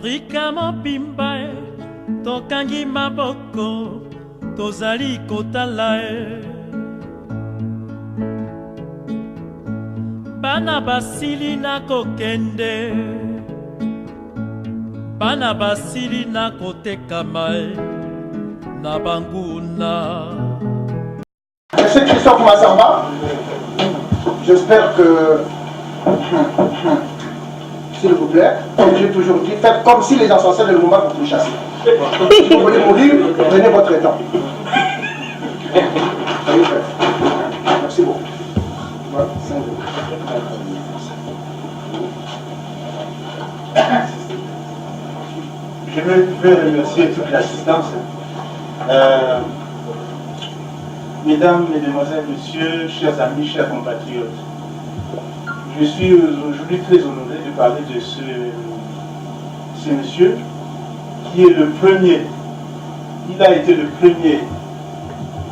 Afrika mobimba tokangi maboko tozali kotala bana basili na kokende bana basili na kotekama na banguna. Monsieur Christophe Massamba, j'espère que, s'il vous plaît, comme j'ai toujours dit, faites comme si les ancêtres de Lumumba vous chassaient. Si vous voulez mourir, prenez votre temps. Merci beaucoup. Voilà, je vais remercier toute l'assistance. Mesdames, Mesdemoiselles, Messieurs, chers amis, chers compatriotes, je suis aujourd'hui très honoré de parler de ce monsieur qui est le premier, il a été le premier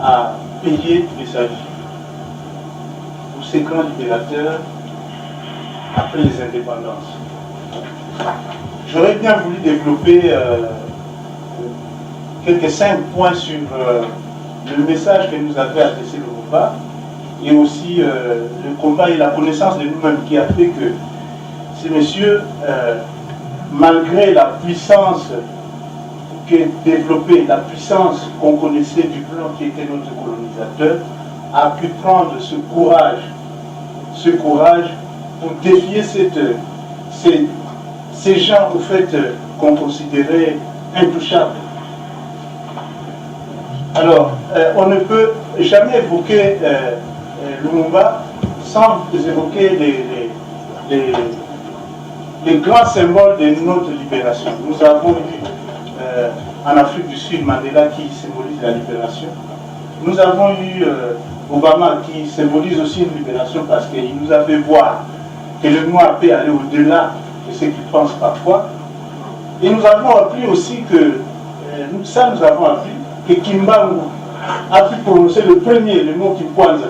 à payer de sa vie pour ces grands libérateurs après les indépendances. J'aurais bien voulu développer quelques 5 points sur le message que nous avait adressé le Lumumba et aussi le combat et la connaissance de nous-mêmes qui a fait que ces messieurs, malgré la puissance que développée, la puissance qu'on connaissait du blanc qui était notre colonisateur, a pu prendre ce courage pour défier ces gens au fait qu'on considérait intouchables. Alors, on ne peut jamais évoquer Lumumba sans évoquer les grands symboles de notre libération. Nous avons eu en Afrique du Sud Mandela qui symbolise la libération. Nous avons eu Obama qui symbolise aussi une libération parce qu'il nous a fait voir que le noir peut aller au-delà de ce qu'il pense parfois. Et nous avons appris aussi que, nous avons appris que Kimbangu a pu prononcer le mot Kimkwanza,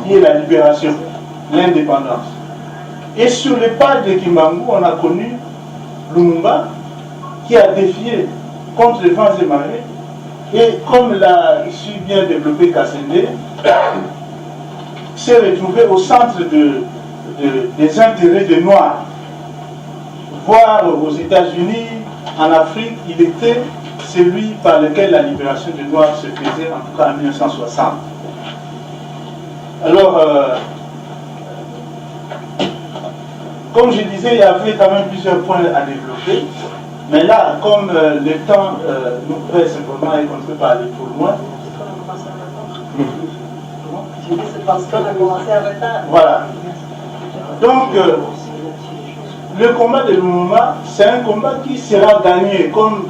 qui est la libération, l'indépendance. Et sur les pages de Kimbangu, on a connu Lumumba qui a défié contre les vents et marées. Et comme l'a su bien développé Kassende, s'est retrouvé au centre des intérêts des Noirs. Voire aux États-Unis, en Afrique, il était celui par lequel la libération des Noirs se faisait, en tout cas en 1960. Alors, comme je disais, il y avait quand même plusieurs points à développer. Mais là, comme le temps nous presse vraiment et qu'on ne peut pas aller trop loin. C'est parce qu'on a commencé à retard. Voilà. Donc, le combat de Lumumba, c'est un combat qui sera gagné comme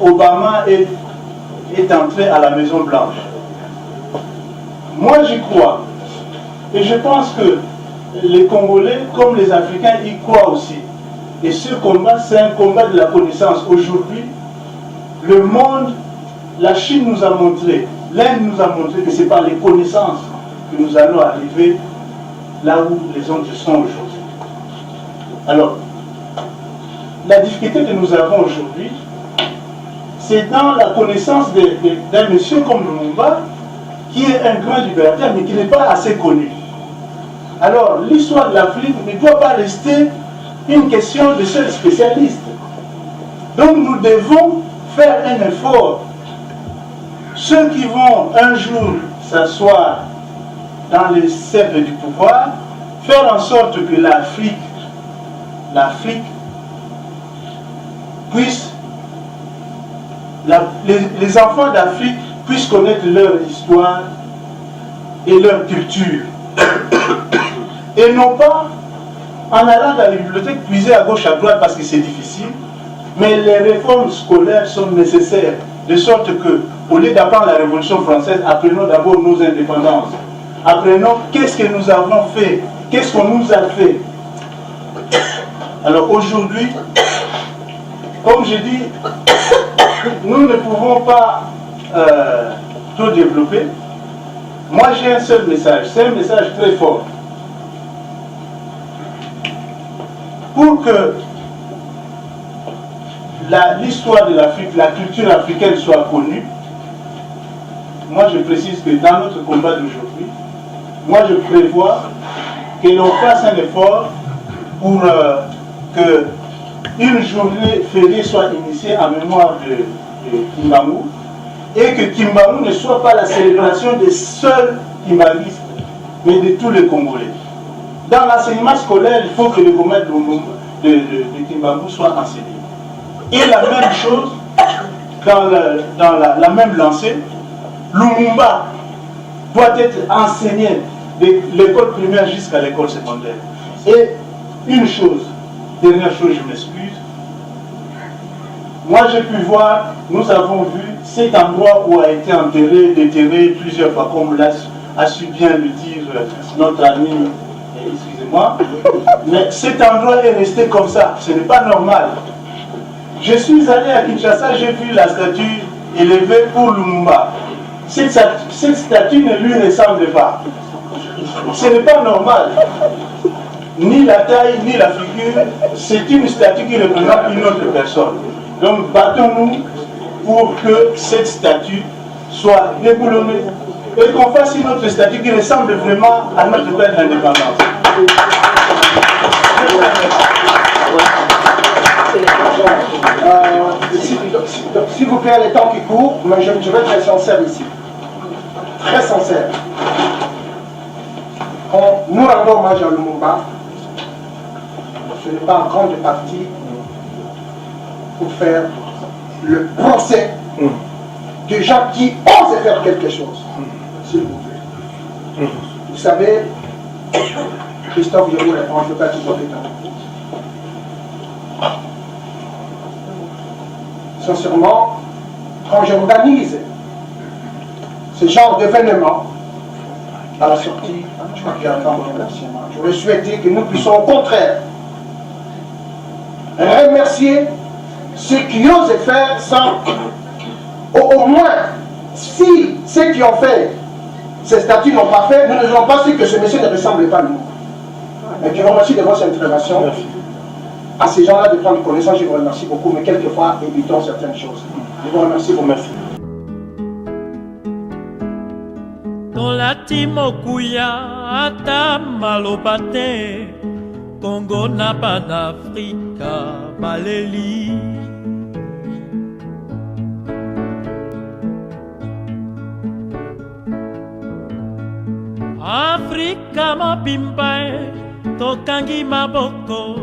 Obama est entré à la Maison Blanche. Moi, j'y crois. Et je pense que les Congolais, comme les Africains, y croient aussi. Et ce combat, c'est un combat de la connaissance. Aujourd'hui, le monde, la Chine nous a montré, l'Inde nous a montré que c'est par les connaissances que nous allons arriver là où les autres sont aujourd'hui. Alors, la difficulté que nous avons aujourd'hui, c'est dans la connaissance d'un monsieur comme Lumumba, qui est un grand libérateur, mais qui n'est pas assez connu. Alors, l'histoire de l'Afrique ne doit pas rester une question de seuls spécialistes. Donc, nous devons faire un effort. Ceux qui vont un jour s'asseoir dans les cercles du pouvoir, faire en sorte que l'Afrique puisse, les enfants d'Afrique puissent connaître leur histoire et leur culture. Et non pas en allant dans la bibliothèque puiser à gauche à droite parce que c'est difficile, mais les réformes scolaires sont nécessaires, de sorte que, au lieu d'apprendre la Révolution française, apprenons d'abord nos indépendances. Apprenons qu'est-ce que nous avons fait, qu'est-ce qu'on nous a fait. Alors aujourd'hui, comme je dis, nous ne pouvons pas tout développer. Moi j'ai un seul message, c'est un message très fort. Pour que l'histoire de l'Afrique, la culture africaine soit connue, moi je précise que dans notre combat d'aujourd'hui, moi je prévois que l'on fasse un effort pour que une journée fériée soit initiée en mémoire de Kimbangu et que Kimbangu ne soit pas la célébration des seuls kimbanguistes, mais de tous les Congolais. Dans l'enseignement scolaire, il faut que le combat de Kimbangu soit enseigné. Et la même chose, dans la même lancée, Lumumba doit être enseigné de l'école primaire jusqu'à l'école secondaire. Et une chose, dernière chose, je m'excuse, moi j'ai pu voir, nous avons vu cet endroit où a été déterré plusieurs fois, comme a su bien le dire notre ami, excusez-moi, mais cet endroit est resté comme ça, ce n'est pas normal. Je suis allé à Kinshasa, j'ai vu la statue élevée pour Lumumba. Cette statue ne lui ressemble pas. Ce n'est pas normal. Ni la taille, ni la figure, c'est une statue qui représente une autre personne. Donc battons-nous pour que cette statue soit déboulonnée et qu'on fasse une autre statue qui ressemble vraiment à notre père d'indépendance. S'il vous plaît, les temps qui courent, mais je vais être très sincère ici. Très sincère. Quand nous rendons hommage à Lumumba, ce n'est pas en grande partie pour faire le procès de gens qui osent faire quelque chose. S'il vous plaît. Vous savez, Christophe, je vous réponds, je ne peux pas tout porter dans sincèrement, quand j'organise ce genre d'événement, à la sortie, je crois qu'il y a un remerciement. J'aurais souhaité que nous puissions au contraire remercier ceux qui osent faire sans, au moins, si ceux qui ont fait ces statuts n'ont pas fait, nous ne n'avons pas su que ce monsieur ne ressemble pas à nous. Mais je vous remercie de votre intervention. Merci. À ces gens-là de prendre connaissance, je vous remercie beaucoup, mais quelquefois, évitons certaines choses. Je vous remercie beaucoup. Merci. Tolati mokuya ata maloba te, Congo na panafrika baleli. Afrika mobimba tokangi maboko